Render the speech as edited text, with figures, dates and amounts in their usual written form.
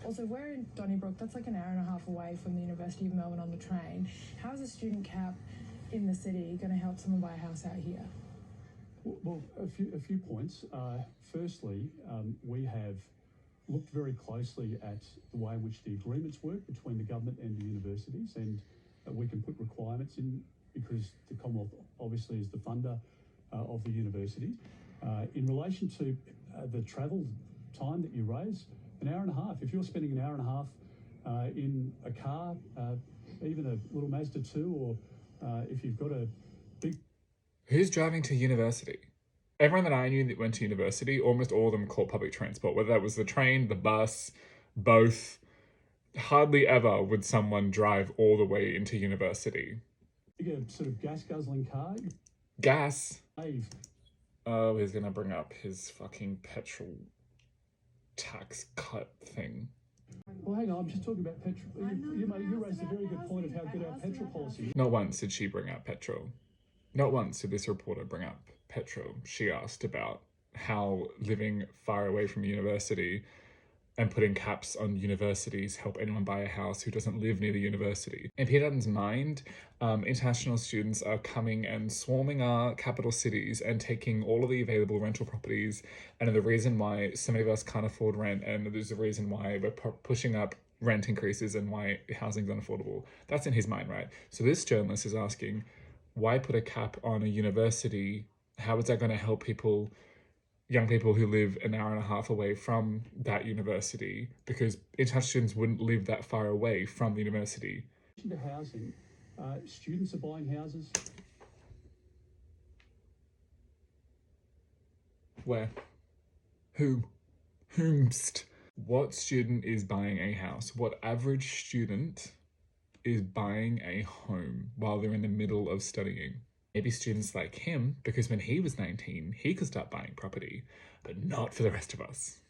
Also, we're in Donnybrook. That's like an hour and a half away from the University of Melbourne on the train. How is a student cap in the city going to help someone buy a house out here? Well, a few points. Firstly, we have looked very closely at the way in which the agreements work between the government and the universities, and we can put requirements in because the Commonwealth obviously is the funder of the university. In relation to the travel time that you raise, an hour and a half. If you're spending an hour and a half in a car, even a little Mazda 2, or if you've got a big... Who's driving to university? Everyone that I knew that went to university, almost all of them caught public transport, whether that was the train, the bus, both. Hardly ever would someone drive all the way into university. A sort of gas-guzzling car. Gas? Dave. Oh, he's gonna bring up his fucking petrol tax cut thing. Well, hang on, I'm just talking about petrol. You raised a very good point of how good our petrol policy is. Not once did she bring up petrol. Not once did this reporter bring up petrol. She asked about how living far away from university and putting caps on universities help anyone buy a house who doesn't live near the university. In Peter Dutton's mind, international students are coming and swarming our capital cities and taking all of the available rental properties, and the reason why so many of us can't afford rent, and there's a reason why we're pushing up rent increases and why housing's unaffordable. That's in his mind, right? So this journalist is asking, why put a cap on a university? How is that going to help people, young people who live an hour and a half away from that university? Because international students wouldn't live that far away from the university. In addition to housing, students are buying houses. Where? Who? Whomst? What student is buying a house? What average student is buying a home while they're in the middle of studying? Maybe students like him, because when he was 19, he could start buying property, but not for the rest of us.